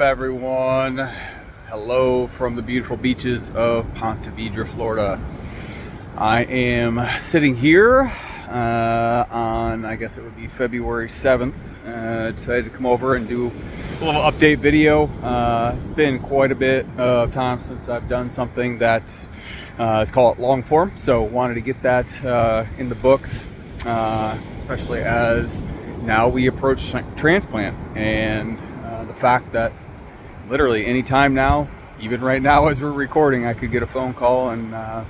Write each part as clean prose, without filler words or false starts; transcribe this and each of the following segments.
everyone? Hello from the beautiful beaches of Ponte Vedra, Florida. I am sitting here on, I guess it would be February 7th. Decided to come over and do a little update video. It's been quite a bit of time since I've done something that let's call it long form. So wanted to get that in the books, especially as now we approach transplant, and the fact that literally any time now, even right now as we're recording, I could get a phone call and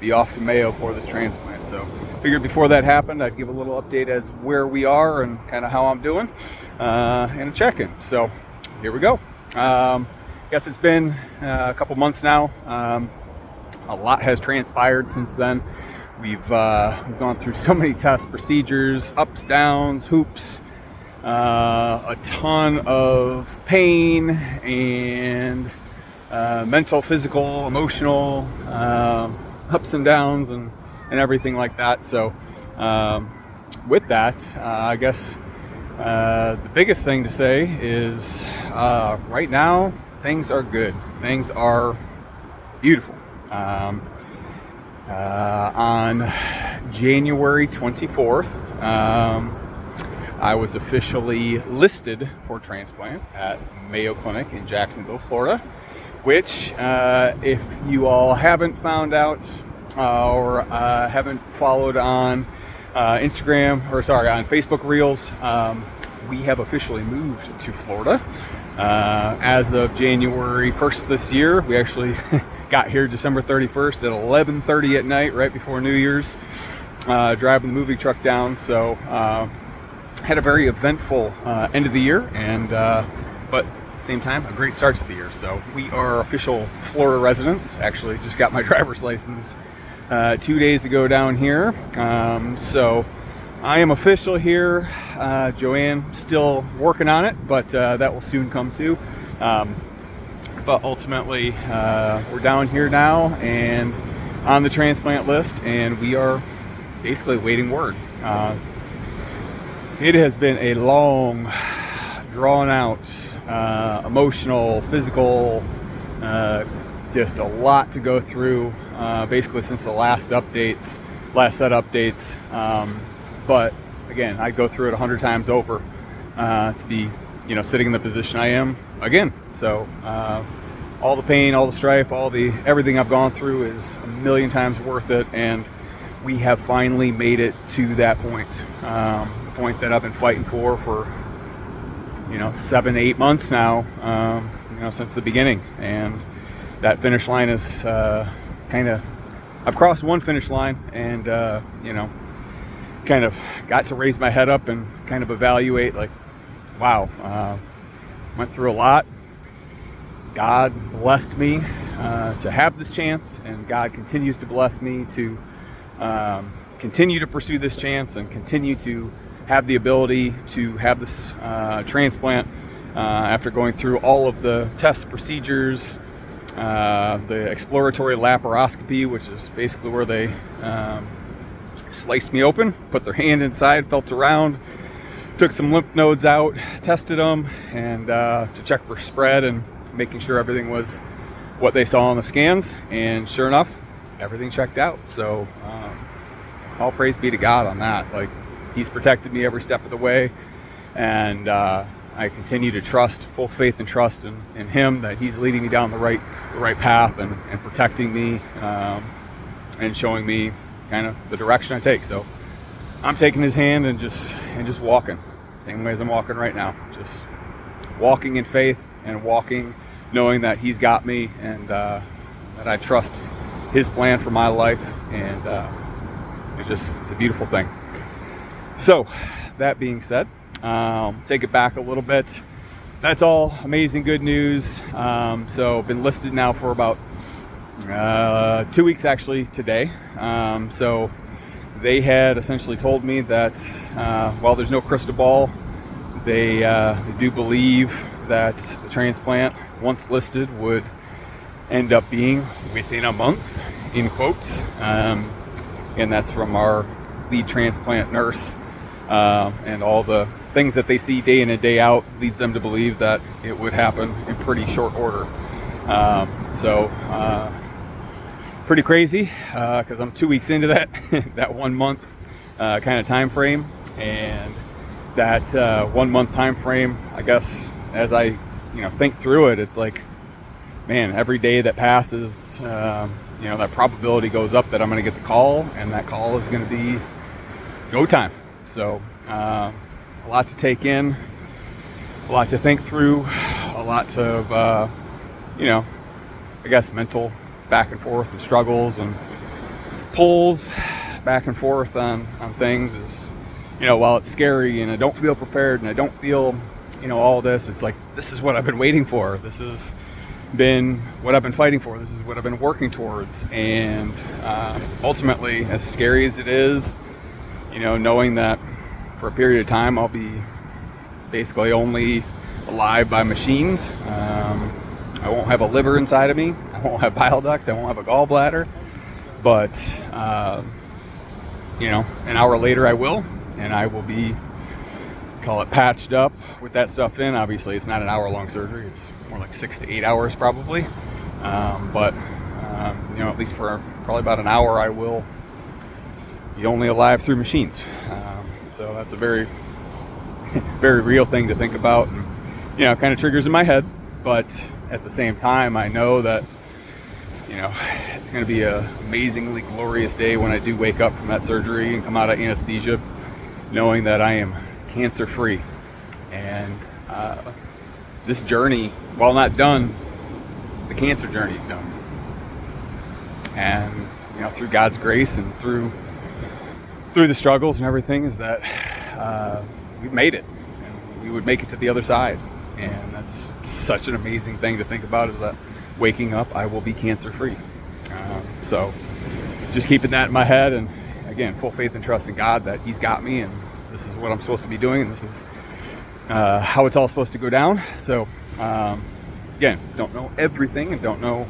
be off to Mayo for this transplant. So figured before that happened, I'd give a little update as where we are and kind of how I'm doing, and a check-in. So here we go. Guess it's been a couple months now. A lot has transpired since then. We've gone through so many tests, procedures, ups, downs, hoops, a ton of pain and mental, physical, emotional ups and downs and everything like that. So with that, I guess the biggest thing to say is right now things are good. Things are beautiful. On January 24th, I was officially listed for transplant at Mayo Clinic in Jacksonville, Florida, which if you all haven't found out or haven't followed on Instagram, or sorry, on Facebook Reels, we have officially moved to Florida as of January 1st this year. We actually got here December 31st at 11:30 at night, right before New Year's, driving the moving truck down. So had a very eventful end of the year, and but at the same time, a great start to the year. So we are official Florida residents. Actually, just got my driver's license 2 days ago down here. So I am official here. Joanne still working on it, but that will soon come too. But ultimately, we're down here now and on the transplant list, and we are basically waiting word. It has been a long, drawn out, emotional, physical, just a lot to go through, basically since the last set updates. But again, I'd go through it 100 times over to be, sitting in the position I am again. So all the pain, all the strife, everything I've gone through is a million times worth it, and we have finally made it to that point. The point that I've been fighting for 7-8 months now, since the beginning. And that finish line is I've crossed one finish line, and kind of got to raise my head up and kind of evaluate, like, wow, went through a lot. God blessed me to have this chance, and God continues to bless me to continue to pursue this chance and continue to have the ability to have this transplant after going through all of the test procedures, the exploratory laparoscopy, which is basically where they sliced me open, put their hand inside, felt around, took some lymph nodes out, tested them, and to check for spread and making sure everything was what they saw on the scans. And sure enough, everything checked out. So all praise be to God on that. Like, He's protected me every step of the way, and I continue to trust, full faith and trust in Him, that He's leading me down the right path and protecting me and showing me kind of the direction I take. So I'm taking His hand and just walking, same way as I'm walking right now, just walking in faith and walking knowing that He's got me, and that I trust His plan for my life, and it's a beautiful thing. So that being said, take it back a little bit. That's all amazing good news. So been listed now for about 2 weeks actually today. So they had essentially told me that while there's no crystal ball, they do believe that the transplant, once listed, would end up being within a month, in quotes. And that's from our lead transplant nurse and all the things that they see day in and day out leads them to believe that it would happen in pretty short order. So pretty crazy, because I'm 2 weeks into that that 1 month kind of time frame, and that 1 month time frame, I guess, as I think through it, it's like, man, every day that passes, that probability goes up that I'm going to get the call, and that call is going to be go time. So a lot to take in, a lot to think through, a lot of I guess mental back and forth and struggles and pulls back and forth on things. Is while it's scary and I don't feel prepared and I don't feel all this, it's like, this is what I've been waiting for. This has been what I've been fighting for. This is what I've been working towards. And ultimately, as scary as it is, knowing that for a period of time I'll be basically only alive by machines. I won't have a liver inside of me. I won't have bile ducts. I won't have a gallbladder. But, an hour later I will. And I will be, call it, patched up with that stuff in. Obviously, it's not an hour-long surgery. It's more like 6 to 8 hours probably. But at least for probably about an hour, I will be only alive through machines. So that's a very, very real thing to think about. And, kind of triggers in my head. But at the same time, I know that, it's going to be an amazingly glorious day when I do wake up from that surgery and come out of anesthesia, knowing that I am cancer-free. And this journey, while not done, the cancer journey is done. And, through God's grace and through the struggles and everything, is that we've made it. And we would make it to the other side. And that's such an amazing thing to think about, is that waking up, I will be cancer-free. So just keeping that in my head, and again, full faith and trust in God that He's got me, and this is what I'm supposed to be doing, and this is how it's all supposed to go down. So again, don't know everything and don't know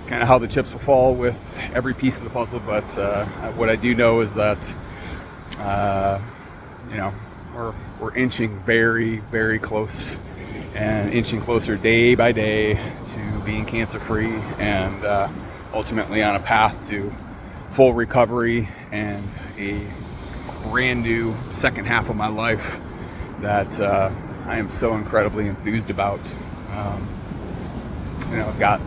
kind of how the chips will fall with every piece of the puzzle, but what I do know is that we're inching very, very close, and inching closer day by day to being cancer-free, and ultimately on a path to full recovery and a brand new second half of my life that I am so incredibly enthused about. I've got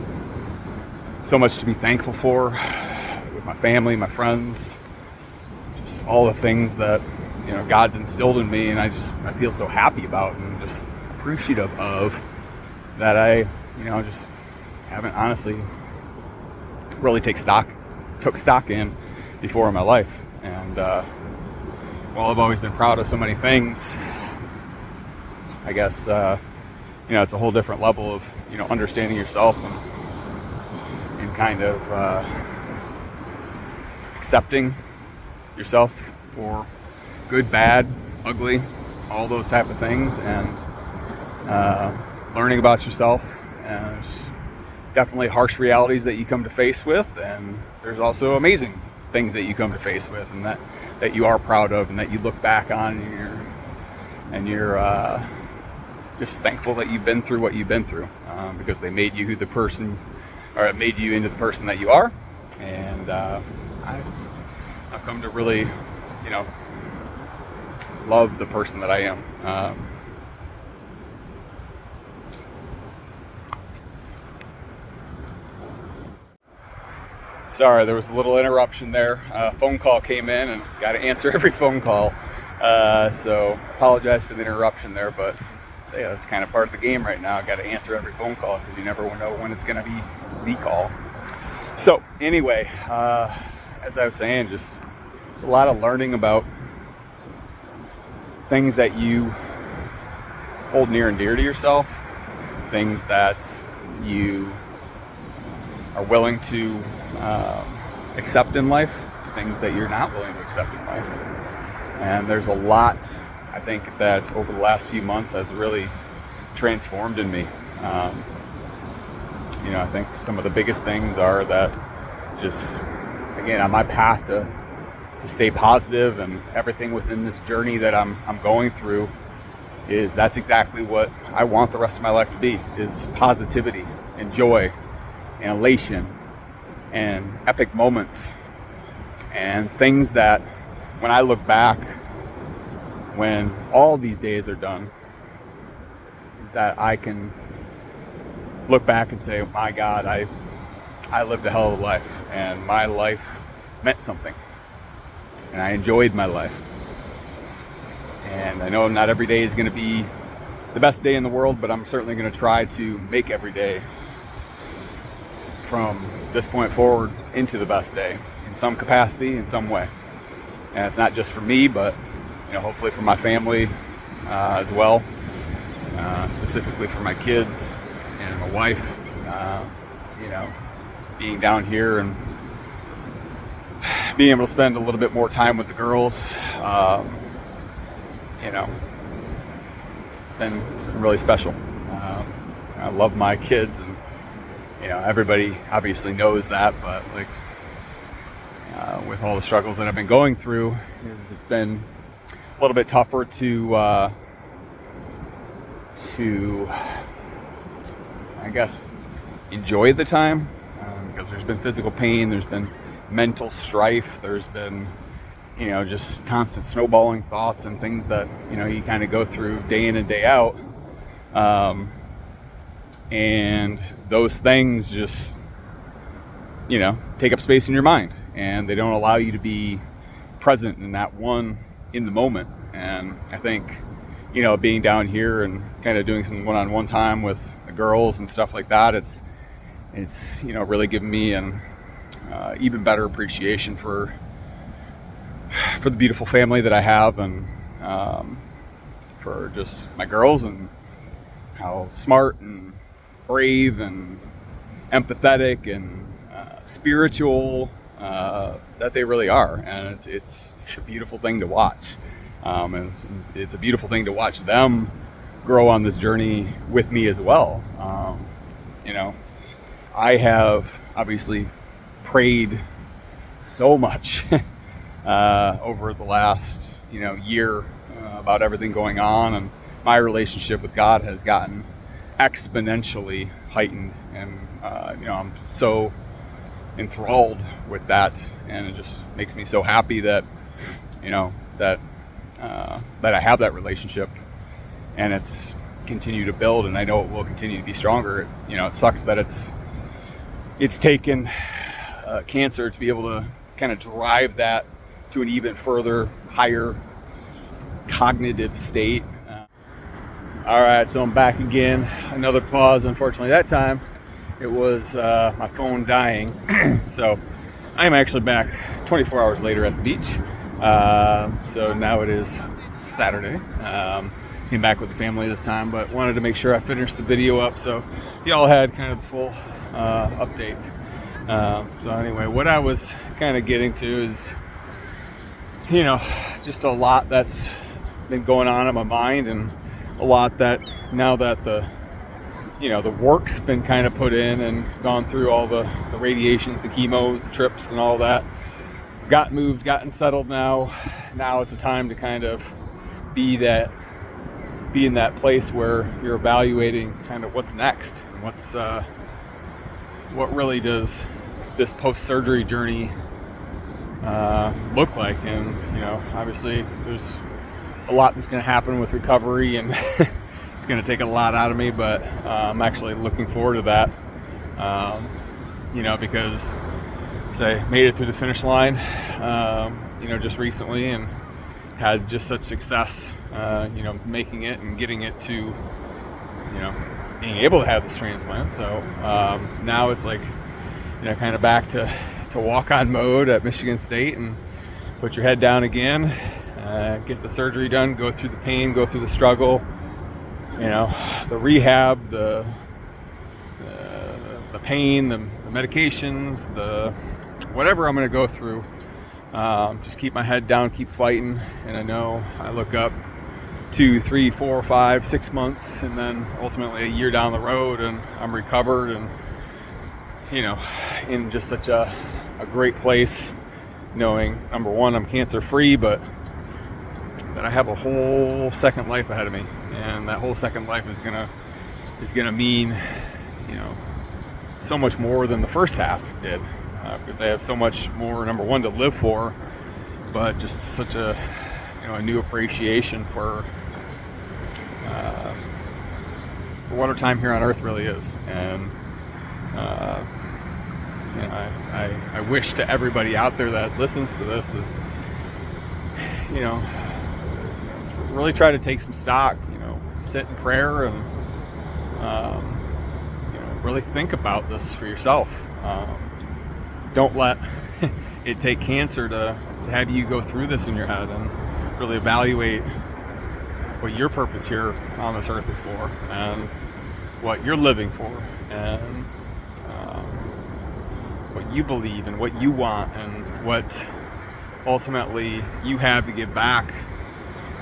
so much to be thankful for with my family, my friends, just all the things that God's instilled in me, and I feel so happy about and just appreciative of that. I just haven't honestly really took stock in before in my life. And while I've always been proud of so many things, I guess it's a whole different level of understanding yourself and kind of accepting yourself for good, bad, ugly, all those type of things, and learning about yourself. And there's definitely harsh realities that you come to face with, and there's also amazing things that you come to face with, and that you are proud of, and that you look back on, and you're just thankful that you've been through what you've been through, because they made you the person, or it made you into the person that you are. And I've come to really, love the person that I am. Sorry, there was a little interruption there. Phone call came in, and got to answer every phone call. So apologize for the interruption there, but yeah, that's kind of part of the game right now. I got to answer every phone call because you never know when it's going to be the call. So anyway, as I was saying, just it's a lot of learning about things that you hold near and dear to yourself, things that you are willing to accept in life, things that you're not willing to accept in life. And there's a lot, I think, that over the last few months has really transformed in me. I think some of the biggest things are that just, again, on my path to stay positive, and everything within this journey that I'm going through, is that's exactly what I want the rest of my life to be, is positivity and joy and elation and epic moments and things that when I look back, when all these days are done, is that I can look back and say, my God, I lived a hell of a life, and my life meant something, and I enjoyed my life. And I know not every day is going to be the best day in the world, but I'm certainly going to try to make every day from this point forward into the best day in some capacity, in some way. And it's not just for me, but hopefully for my family as well, specifically for my kids and my wife. Being down here and being able to spend a little bit more time with the girls, it's been really special. I love my kids, and everybody obviously knows that, but with all the struggles that I've been going through, it's been a little bit tougher to I guess enjoy the time, because there's been physical pain, there's been mental strife, there's been just constant snowballing thoughts and things that you kind of go through day in and day out, and those things just take up space in your mind, and they don't allow you to be present in that in the moment. And I think being down here and kind of doing some one-on-one time with the girls and stuff like that, it's really given me an even better appreciation for the beautiful family that I have, and for just my girls, and how smart and brave and empathetic and spiritual that they really are. And it's a beautiful thing to watch, and it's a beautiful thing to watch them grow on this journey with me as well. I have obviously prayed so much over the last year about everything going on, and my relationship with God has gotten exponentially heightened, and I'm so enthralled with that, and it just makes me so happy that that I have that relationship, and it's continued to build, and I know it will continue to be stronger. It sucks that it's taken cancer to be able to kind of drive that to an even further higher cognitive state. All right, so I'm back again. Another pause. Unfortunately, that time it was my phone dying. So I'm actually back 24 hours later at the beach. So now it is Saturday. Came back with the family this time, but wanted to make sure I finished the video up so y'all had kind of the full update. So anyway, what I was kind of getting to is, just a lot that's been going on in my mind, and a lot that now that the work's been kind of put in and gone through all the radiations, the chemos, the trips and all that, gotten settled now it's a time to kind of be in that place where you're evaluating kind of what's next, and what really does this post-surgery journey look like. And obviously there's a lot that's going to happen with recovery, and it's going to take a lot out of me, but I'm actually looking forward to that, because I made it through the finish line just recently, and had just such success making it and getting it to being able to have this transplant. So now it's kind of back to walk-on mode at Michigan State, and put your head down again, get the surgery done, go through the pain, go through the struggle, the rehab, the pain, the medications, the whatever I'm going to go through. Just keep my head down, keep fighting. And I know I look up 2, 3, 4, 5, 6 months, and then ultimately a year down the road, and I'm recovered, and in just such a great place, knowing, number one, I'm cancer free, but that I have a whole second life ahead of me. and that whole second life is gonna mean, so much more than the first half did, because they have so much more, number one, to live for, but just such a new appreciation for what our time here on earth really is. And I wish to everybody out there that listens to this is, really try to take some stock, sit in prayer and really think about this for yourself. Don't let it take cancer to have you go through this in your head, and really evaluate what your purpose here on this earth is for, and what you're living for, and what you believe and what you want, and what ultimately you have to give back,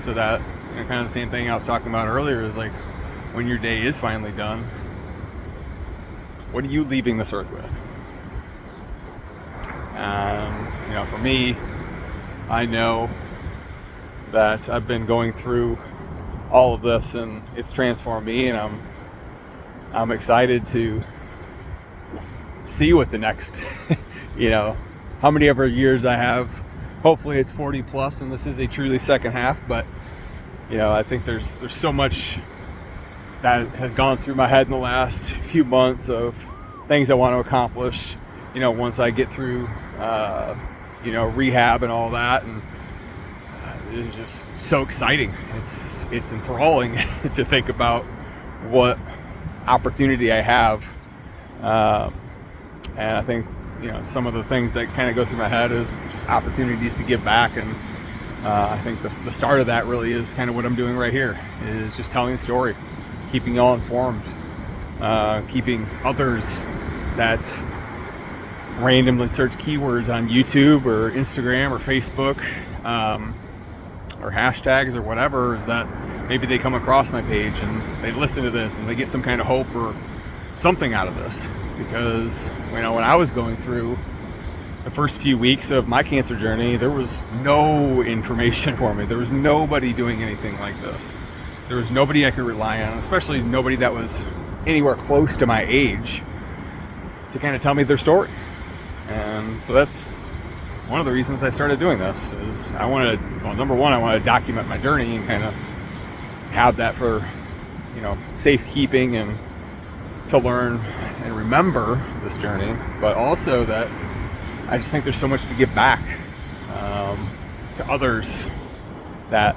so that kind of the same thing I was talking about earlier is like, when your day is finally done, what are you leaving this earth with? And for me, I know that I've been going through all of this, and it's transformed me, and I'm excited to see what the next how many ever years I have. Hopefully it's 40 plus, and this is a truly second half, but I think there's so much that has gone through my head in the last few months of things I want to accomplish, once I get through, rehab and all that. And it's just so exciting. It's enthralling to think about what opportunity I have. And I think, some of the things that kind of go through my head is just opportunities to give back. And I think the start of that really is kind of what I'm doing right here, is just telling the story, keeping y'all informed, keeping others that randomly search keywords on YouTube or Instagram or Facebook, or hashtags or whatever, is that maybe they come across my page and they listen to this and they get some kind of hope or something out of this. Because when I was going through the first few weeks of my cancer journey, there was no information for me. There was nobody doing anything like this. There was nobody I could rely on, especially nobody that was anywhere close to my age, to kind of tell me their story. And so that's one of the reasons I started doing this, is number one, I wanted to document my journey and kind of have that for, safekeeping and to learn and remember this journey, but also that I just think there's so much to give back to others that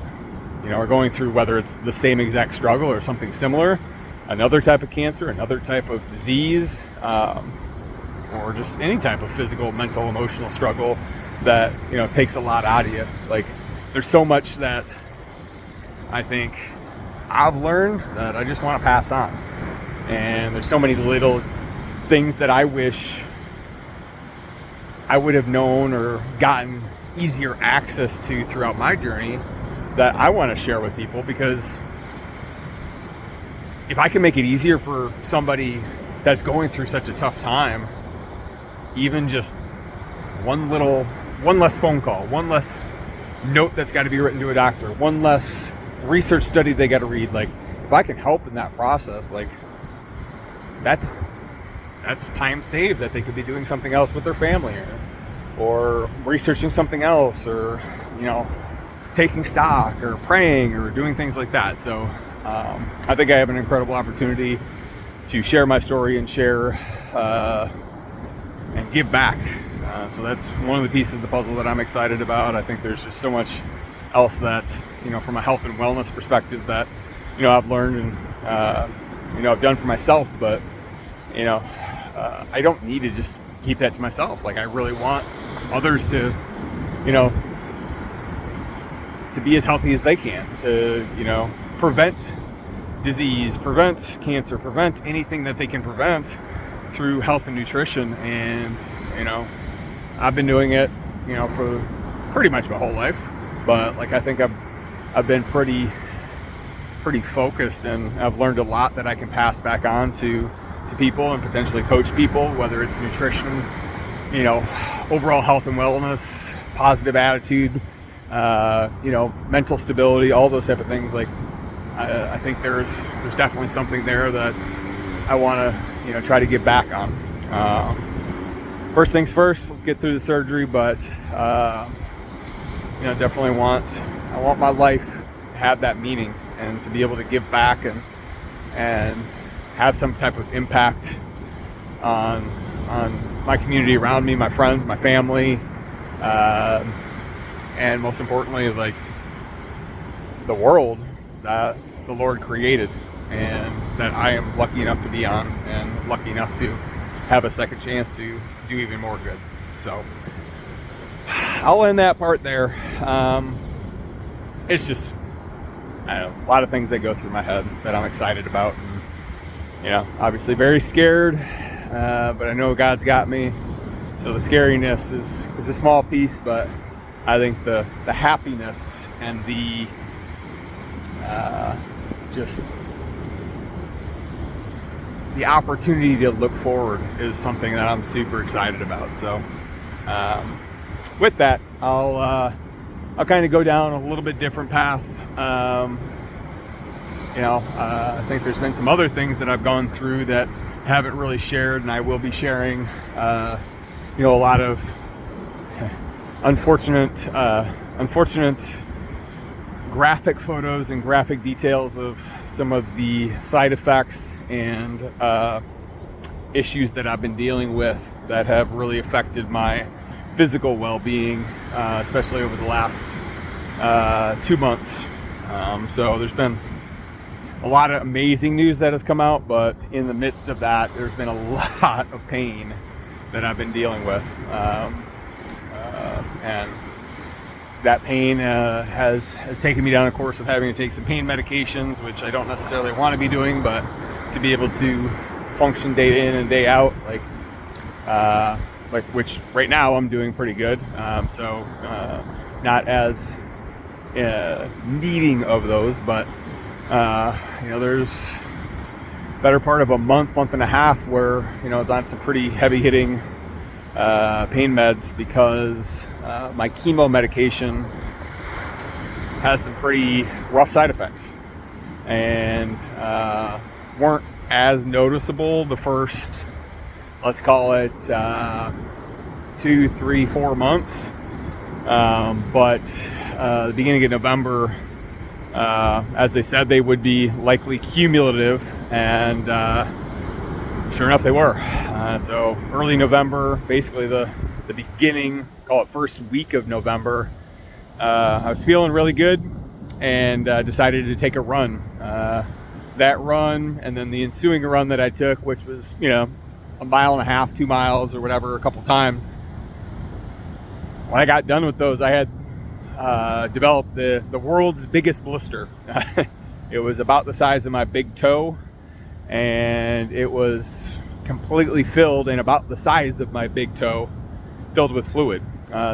are going through, whether it's the same exact struggle or something similar, another type of cancer, another type of disease, or just any type of physical, mental, emotional struggle that takes a lot out of you. Like, there's so much that I think I've learned that I just want to pass on, and there's so many little things that I wish I would have known or gotten easier access to throughout my journey that I want to share with people, because if I can make it easier for somebody that's going through such a tough time, even just one less phone call, one less note that's got to be written to a doctor, one less research study they got to read, like, if I can help in that process, like, that's time saved that they could be doing something else with their family, or researching something else, or taking stock or praying or doing things like that. So I think I have an incredible opportunity to share my story and share and give back. So that's one of the pieces of the puzzle that I'm excited about. I think there's just so much else that, from a health and wellness perspective, that I've learned and I've done for myself, but I don't need to just keep that to myself. Like, I really want others to be as healthy as they can, to prevent disease, prevent cancer, prevent anything that they can prevent through health and nutrition. And I've been doing it for pretty much my whole life, but like, I think I've been pretty focused, and I've learned a lot that I can pass back on to people and potentially coach people, whether it's nutrition, overall health and wellness, positive attitude, mental stability, all those type of things. Like, I think there's definitely something there that I want to try to get back on. First things first, let's get through the surgery, but definitely I want my life to have that meaning and to be able to give back and have some type of impact on my community around me, my friends, my family, and most importantly, like the world that the Lord created and that I am lucky enough to be on and lucky enough to have a second chance to do even more good. So I'll end that part there. It's just, I don't know, a lot of things that go through my head that I'm excited about. And, obviously very scared, but I know God's got me. So the scariness is a small piece, but I think the happiness and the just the opportunity to look forward is something that I'm super excited about. So with that, I'll kind of go down a little bit different path. I think there's been some other things that I've gone through that haven't really shared, and I will be sharing a lot of unfortunate graphic photos and graphic details of some of the side effects and issues that I've been dealing with that have really affected my physical well-being, especially over the last 2 months. So there's been a lot of amazing news that has come out, but in the midst of that, there's been a lot of pain that I've been dealing with. And that pain has taken me down a course of having to take some pain medications, which I don't necessarily want to be doing, but to be able to function day in and day out, which right now I'm doing pretty good. So not as needing of those, but there's better part of a month and a half where it's on some pretty heavy hitting pain meds because my chemo medication has some pretty rough side effects and weren't as noticeable the first, let's call it 2, 3, 4 months, but the beginning of November, as they said, they would be likely cumulative, and sure enough, they were. So early November, basically the beginning, call it first week of November, I was feeling really good and decided to take a run. That run and then the ensuing run that I took, which was, 1.5 miles, 2 miles or whatever, a couple times. When I got done with those, I had developed the world's biggest blister. It was about the size of my big toe, and it was completely filled and about the size of my big toe, filled with fluid.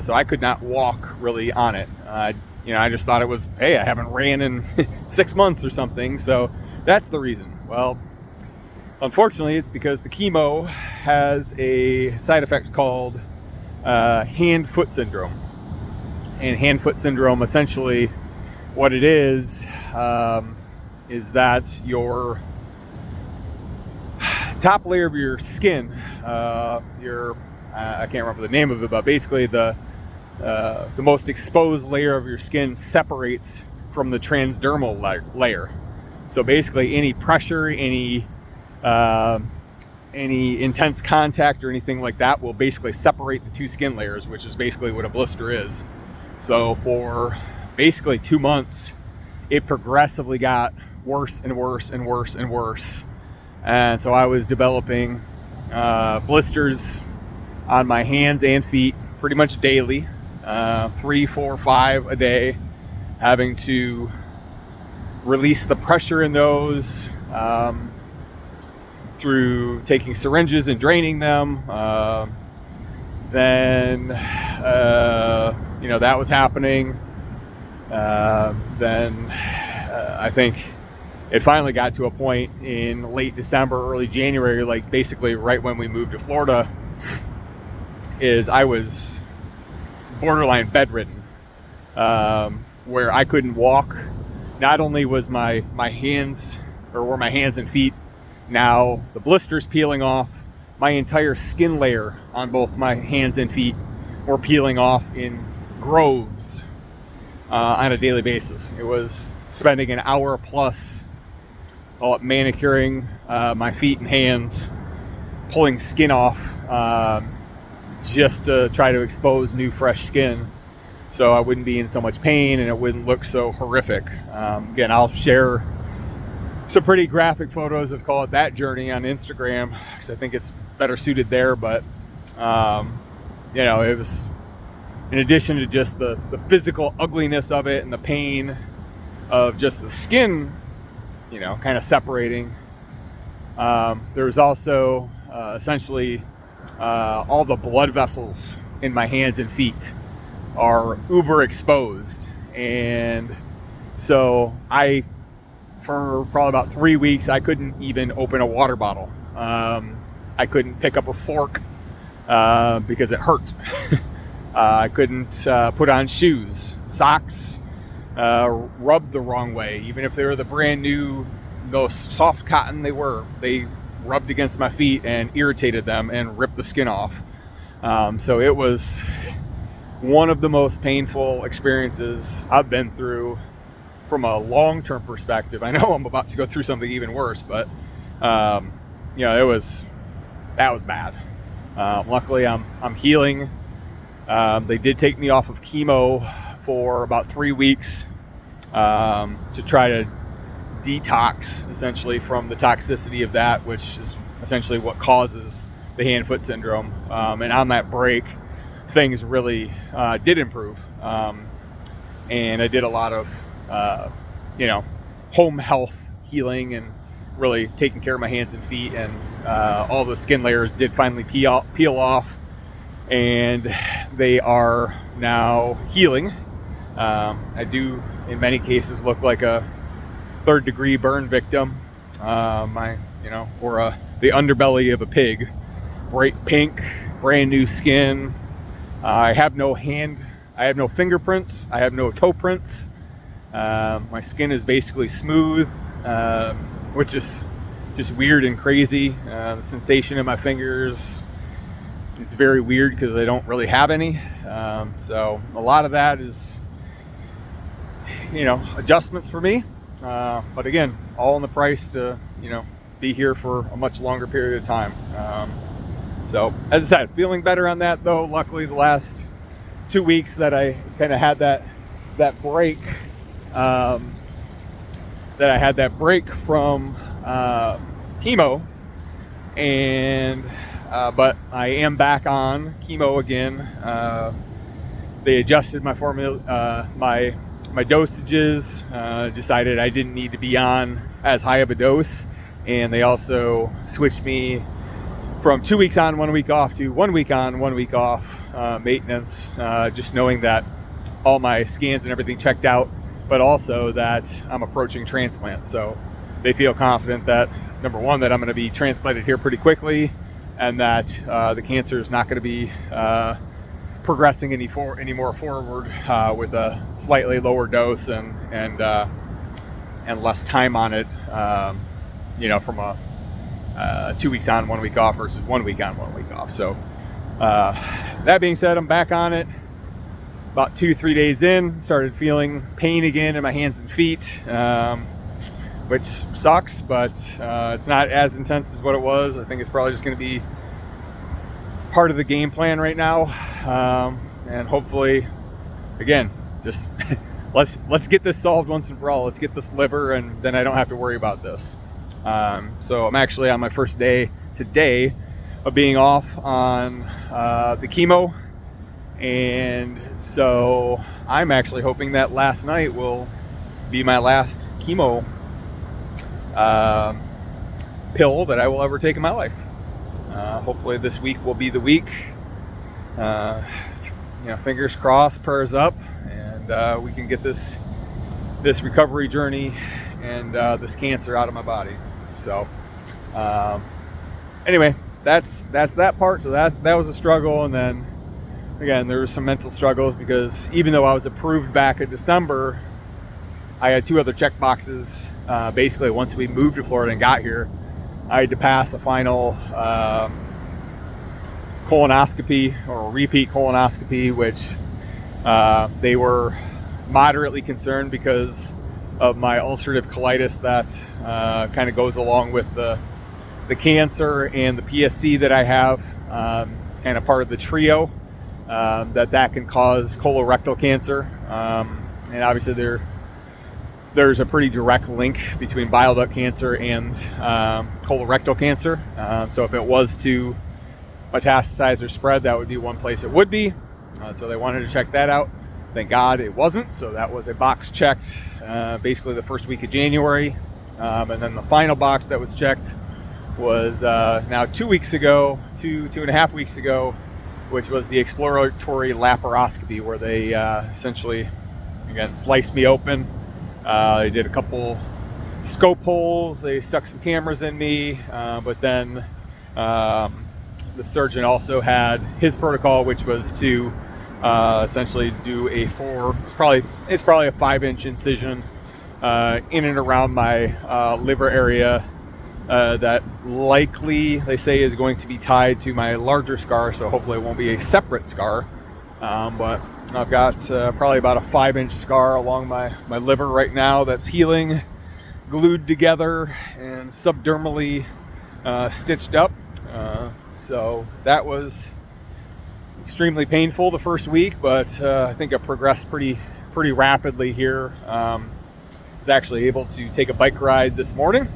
So I could not walk really on it. I just thought it was, hey, I haven't ran in 6 months or something. So that's the reason. Well, unfortunately, it's because the chemo has a side effect called hand-foot syndrome. And hand-foot syndrome, essentially, what it is that your top layer of your skin, I can't remember the name of it, but basically the most exposed layer of your skin separates from the transdermal layer. So basically, any pressure, any intense contact or anything like that will basically separate the two skin layers, which is basically what a blister is. So for basically 2 months, it progressively got worse and worse and worse and worse. And so I was developing blisters on my hands and feet pretty much daily, 3, 4, 5 a day, having to release the pressure in those through taking syringes and draining them. Then that was happening. Then I think it finally got to a point in late December, early January, like basically right when we moved to Florida, is I was borderline bedridden, where I couldn't walk not only was my hands, or were my hands and feet, now the blisters peeling off, my entire skin layer on both my hands and feet were peeling off in groves on a daily basis. It was spending an hour plus manicuring my feet and hands, pulling skin off just to try to expose new fresh skin so I wouldn't be in so much pain and it wouldn't look so horrific. Again, I'll share some pretty graphic photos of that journey on Instagram because I think it's better suited there. But it was, in addition to just the physical ugliness of it and the pain of just the skin, kind of separating, there was also essentially all the blood vessels in my hands and feet are uber exposed. And so for probably about 3 weeks, I couldn't even open a water bottle. I couldn't pick up a fork because it hurt. I couldn't put on shoes, socks, rubbed the wrong way. Even if they were the brand new, those soft cotton they rubbed against my feet and irritated them and ripped the skin off. So it was one of the most painful experiences I've been through from a long-term perspective. I know I'm about to go through something even worse, but that was bad. Luckily, I'm healing. They did take me off of chemo for about 3 weeks to try to detox, essentially, from the toxicity of that, which is essentially what causes the hand-foot syndrome. And on that break, things really did improve. And I did a lot of, home health healing and really taking care of my hands and feet, and all the skin layers did finally peel off, and they are now healing. I do, in many cases, look like a third-degree burn victim, or the underbelly of a pig. Bright pink, brand new skin. I have no fingerprints. I have no toe prints. My skin is basically smooth, which is just weird and crazy. The sensation in my fingers, it's very weird because I don't really have any. So a lot of that is, adjustments for me. But again, all in the price to, be here for a much longer period of time. So as I said, feeling better on that though. Luckily the last 2 weeks that I kind of had that break, from chemo, and but I am back on chemo again. They adjusted my formula, my dosages, decided I didn't need to be on as high of a dose, and they also switched me from 2 weeks on, 1 week off to 1 week on, 1 week off maintenance, just knowing that all my scans and everything checked out, but also that I'm approaching transplant. So they feel confident that, number one, that I'm going to be transplanted here pretty quickly, and that the cancer is not going to be progressing any more forward with a slightly lower dose and less time on it, from a 2 weeks on, 1 week off versus 1 week on, 1 week off. So that being said, I'm back on it. About 2-3 days in, started feeling pain again in my hands and feet, which sucks, but it's not as intense as what it was. I think it's probably just going to be part of the game plan right now, and hopefully, again, just let's get this solved once and for all. Let's get this liver, and then I don't have to worry about this. So I'm actually on my first day today of being off on the chemo, and so I'm actually hoping that last night will be my last chemo pill that I will ever take in my life. Hopefully this week will be the week. Fingers crossed, prayers up, and we can get this recovery journey and this cancer out of my body. So anyway, that's that part. So that was a struggle. And then again, there were some mental struggles because even though I was approved back in December I had 2 other check boxes. Basically, once we moved to Florida and got here, I had to pass a final colonoscopy, or a repeat colonoscopy, which they were moderately concerned because of my ulcerative colitis that kind of goes along with the cancer and the PSC that I have. It's kind of part of the trio that can cause colorectal cancer. And obviously there's a pretty direct link between bile duct cancer and colorectal cancer. So if it was to metastasize or spread, that would be one place it would be. So they wanted to check that out. Thank God it wasn't. So that was a box checked basically the first week of January. And then the final box that was checked was now 2 weeks ago, two and a half weeks ago, which was the exploratory laparoscopy, where they essentially, again, sliced me open. They did a couple scope holes. They stuck some cameras in me, but then the surgeon also had his protocol, which was to essentially do it's probably a 5-inch incision in and around my liver area that likely, they say, is going to be tied to my larger scar, so hopefully it won't be a separate scar. But I've got probably about a 5-inch scar along my liver right now that's healing, glued together and subdermally stitched up. So that was extremely painful the first week, but I think it progressed pretty rapidly here. I was actually able to take a bike ride this morning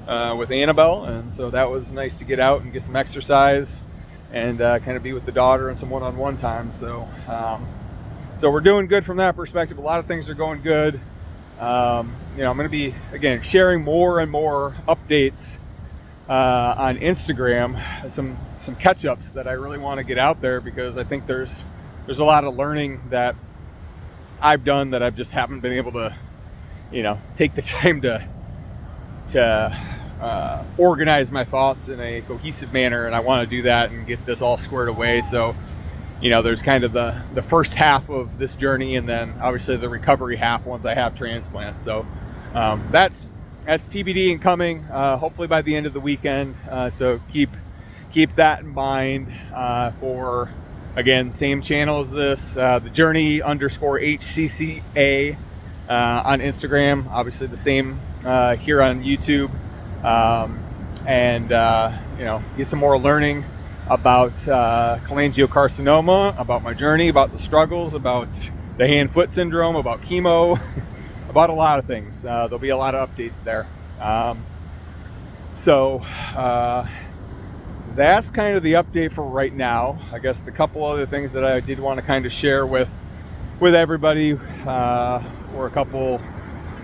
with Annabelle, and so that was nice to get out and get some exercise and kind of be with the daughter and some one-on-one time. So we're doing good from that perspective. A lot of things are going good. I'm going to be, again, sharing more and more updates on Instagram, some catch-ups that I really want to get out there, because I think there's a lot of learning that I've done that I've just haven't been able to, take the time to organize my thoughts in a cohesive manner, and I want to do that and get this all squared away. So, there's kind of the first half of this journey, and then obviously the recovery half once I have transplant. So that's TBD and coming, hopefully by the end of the weekend. So keep that in mind for, again, same channel as this, the journey_HCCA on Instagram, obviously the same here on YouTube, and get some more learning about cholangiocarcinoma, about my journey, about the struggles, about the hand-foot syndrome, about chemo, about a lot of things. There'll be a lot of updates there. So that's kind of the update for right now. I guess the couple other things that I did want to kind of share with everybody were a couple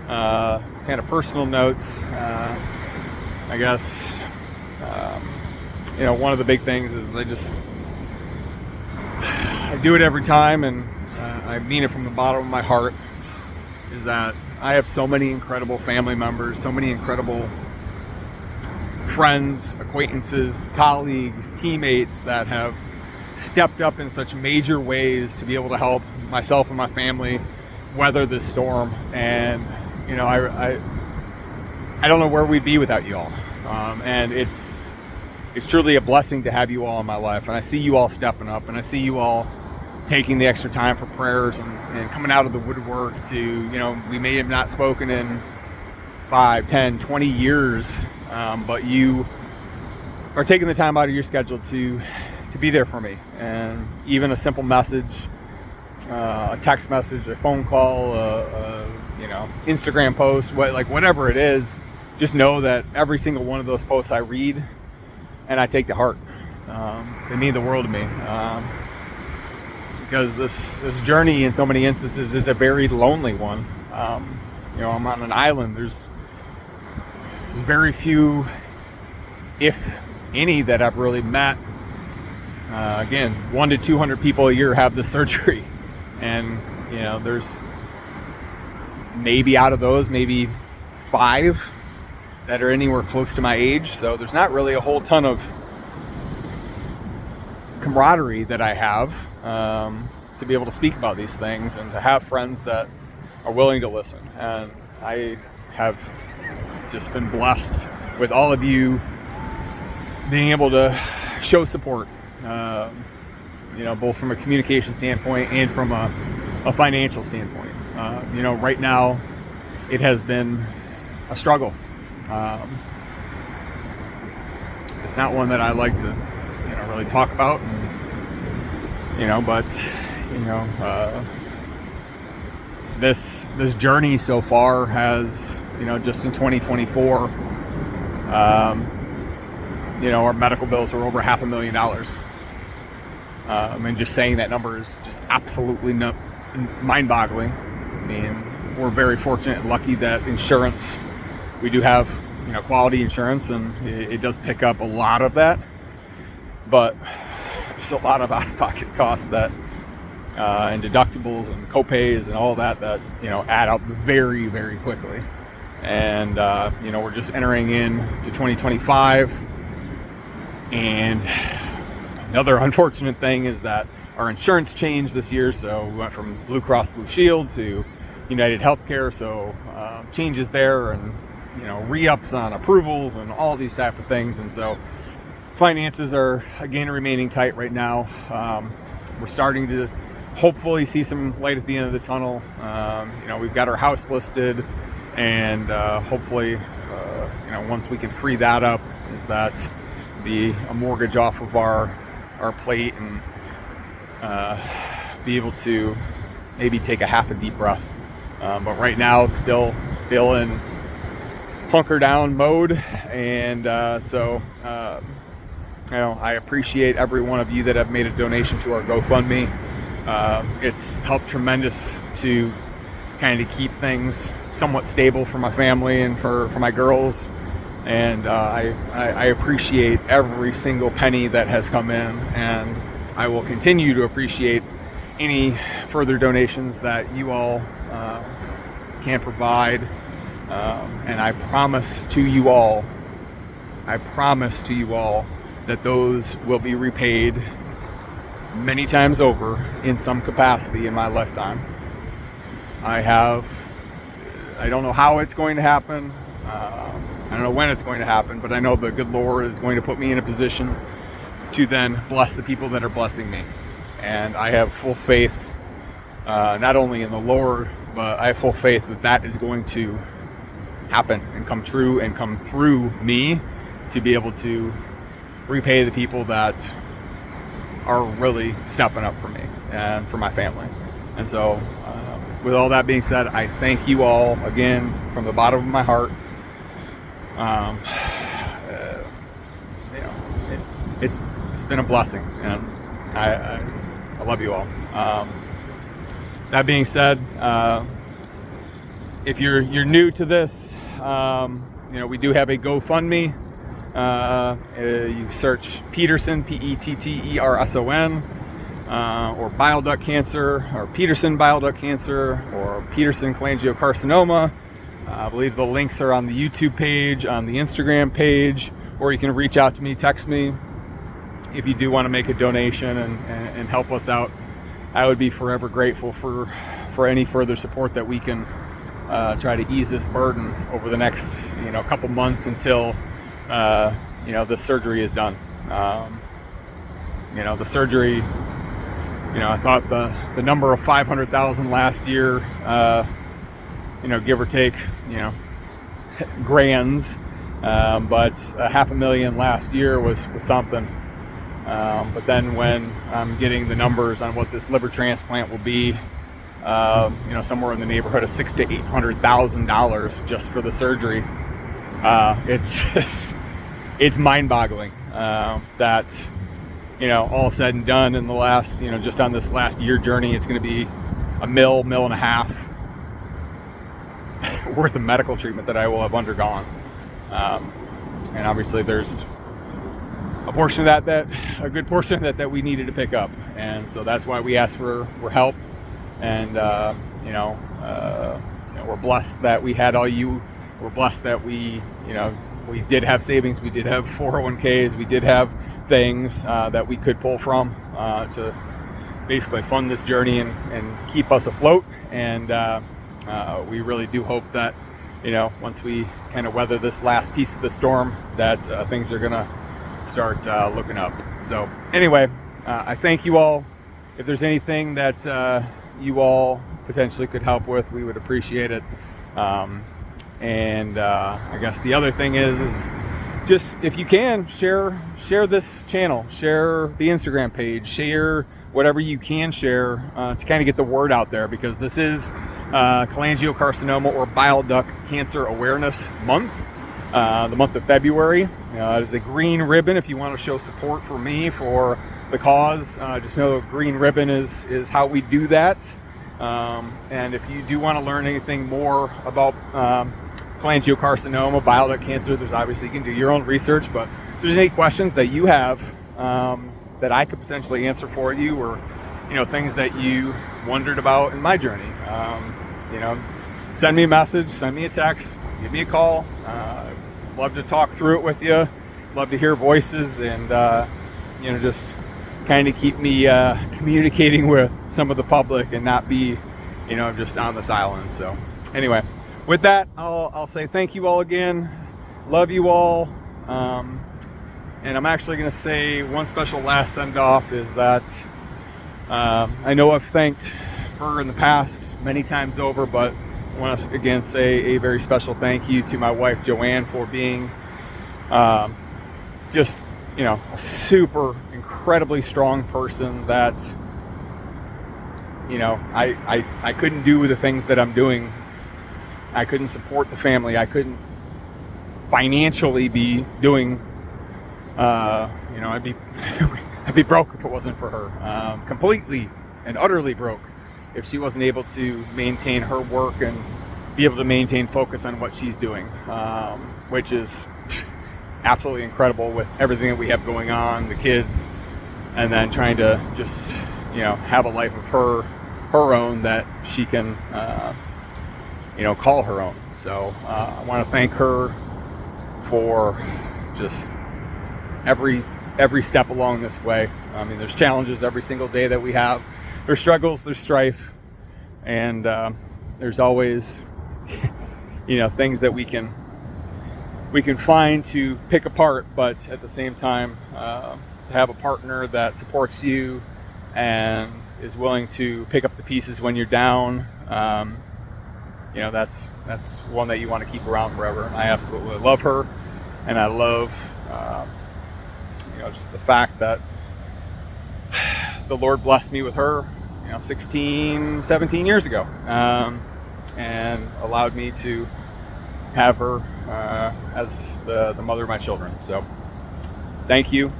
kind of personal notes. I guess one of the big things is I do it every time, and I mean it from the bottom of my heart, is that I have so many incredible family members, so many incredible friends, acquaintances, colleagues, teammates that have stepped up in such major ways to be able to help myself and my family weather this storm. And I don't know where we'd be without you all. And it's truly a blessing to have you all in my life. And I see you all stepping up, and I see you all taking the extra time for prayers and coming out of the woodwork to, we may have not spoken in 5, 10, 20 years, but you are taking the time out of your schedule to be there for me. And even a simple message, a text message, a phone call, Instagram post, whatever it is, just know that every single one of those posts I read and I take to heart. They mean the world to me. Because this journey in so many instances is a very lonely one. I'm on an island. There's very few, if any, that I've really met. Again, 100 to 200 people a year have this surgery. And, there's maybe out of those, maybe 5 that are anywhere close to my age. So there's not really a whole ton of camaraderie that I have to be able to speak about these things and to have friends that are willing to listen. And I have just been blessed with all of you being able to show support, both from a communication standpoint and from a financial standpoint. Right now it has been a struggle. It's not one that I like to, really talk about, but this journey so far has, just in 2024, our medical bills are over $500,000. And just saying that number is just absolutely mind-boggling. I mean, we're very fortunate and lucky that insurance, we do have, quality insurance, and it does pick up a lot of that. But there's a lot of out-of-pocket costs that, and deductibles and copays and all that add up very, very quickly. And, we're just entering into 2025. And another unfortunate thing is that our insurance changed this year. So we went from Blue Cross Blue Shield to United Healthcare. So changes there, and re-ups on approvals and all these type of things. And so finances are again remaining tight right now. We're starting to hopefully see some light at the end of the tunnel. We've got our house listed, and hopefully once we can free that up, is that be a mortgage off of our plate, and be able to maybe take a half a deep breath. But right now it's still in hunker down mode. And so I appreciate every one of you that have made a donation to our GoFundMe. It's helped tremendous to kind of keep things somewhat stable for my family and for my girls. And I appreciate every single penny that has come in, and I will continue to appreciate any further donations that you all can provide. And I promise to you all that those will be repaid many times over in some capacity in my lifetime. I don't know how it's going to happen. I don't know when it's going to happen, but I know the good Lord is going to put me in a position to then bless the people that are blessing me. And I have full faith, not only in the Lord, but I have full faith that is going to happen and come true and come through me to be able to repay the people that are really stepping up for me and for my family. And so with all that being said, I thank you all again from the bottom of my heart. It's been a blessing, and I love you all. That being said, if you're new to this, we do have a GoFundMe. You search Peterson, Petterson, or bile duct cancer, or Peterson bile duct cancer, or Peterson cholangiocarcinoma. I believe the links are on the YouTube page, on the Instagram page, or you can reach out to me, text me if you do want to make a donation and help us out. I would be forever grateful for any further support that we can try to ease this burden over the next couple months until the surgery is done. The surgery, I thought the number of 500,000 last year, give or take, grands, but $500,000 last year was something. But then when I'm getting the numbers on what this liver transplant will be, somewhere in the neighborhood of $600,000 to $800,000 just for the surgery, it's mind-boggling that all said and done in the last, just on this last year journey, it's going to be a mill and a half worth of medical treatment that I will have undergone. And obviously there's a portion of that a good portion of that we needed to pick up. And so that's why we asked for help. And, we're blessed that we had all you. We're blessed that we did have savings. We did have 401ks. We did have things that we could pull from to basically fund this journey and keep us afloat. And we really do hope that once we kind of weather this last piece of the storm, that things are gonna start looking up. So anyway, I thank you all. If there's anything that you all potentially could help with, we would appreciate it. I guess the other thing is just, if you can, share this channel, share the Instagram page, share whatever you can share to kind of get the word out there, because this is cholangiocarcinoma or bile duct cancer awareness month, the month of February. It is a green ribbon if you want to show support for me, for the cause. Just know green ribbon is how we do that. And if you do want to learn anything more about cholangiocarcinoma, bile duct cancer, there's obviously, you can do your own research, but if there's any questions that you have that I could potentially answer for you, or things that you wondered about in my journey, send me a message, send me a text, give me a call. Love to talk through it with you. Love to hear voices, and just kind of keep me communicating with some of the public and not be just on this island. So anyway, with that, I'll say thank you all again. Love you all. And I'm actually going to say one special last send-off is that I know I've thanked her in the past many times over, but I want to again say a very special thank you to my wife Joanne for being just a super incredibly strong person that I couldn't do the things that I'm doing. I couldn't support the family. I couldn't financially be doing I'd be broke if it wasn't for her. Completely and utterly broke if she wasn't able to maintain her work and be able to maintain focus on what she's doing, which is absolutely incredible with everything that we have going on, the kids, and then trying to just have a life of her own that she can call her own. So I want to thank her for just every step along this way. I mean, there's challenges every single day that we have. There's struggles, there's strife, and there's always things that we can find to pick apart. But at the same time, to have a partner that supports you and is willing to pick up the pieces when you're down, that's one that you want to keep around forever. I absolutely love her, and I love just the fact that the Lord blessed me with her 16, 17 years ago, and allowed me to have her as the mother of my children. So thank you,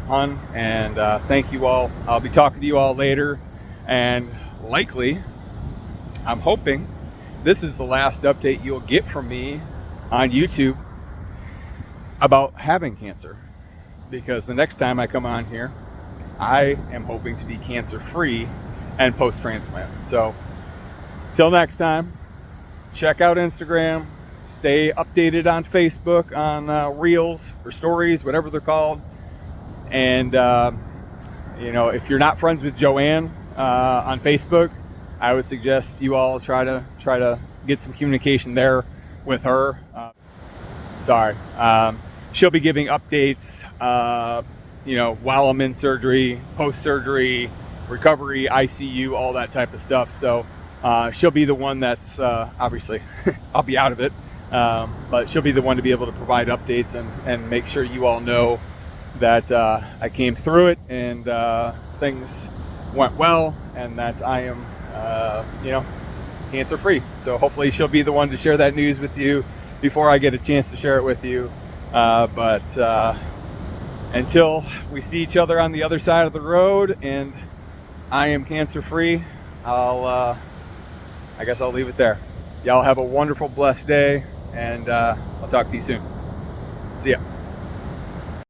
hon, and thank you all. I'll be talking to you all later, and likely, I'm hoping, this is the last update you'll get from me on YouTube about having cancer, because the next time I come on here, I am hoping to be cancer-free and post-transplant. So till next time, check out Instagram, stay updated on Facebook, on Reels or Stories, whatever they're called. And if you're not friends with Joanne on Facebook, I would suggest you all try to get some communication there with her. She'll be giving updates, while I'm in surgery, post-surgery, recovery, ICU, all that type of stuff. So she'll be the one that's obviously I'll be out of it, but she'll be the one to be able to provide updates and make sure you all know that I came through it and things went well, and that I am cancer free. So hopefully she'll be the one to share that news with you before I get a chance to share it with you. But until we see each other on the other side of the road and I am cancer free, I guess I'll leave it there. Y'all have a wonderful, blessed day, and I'll talk to you soon. See ya.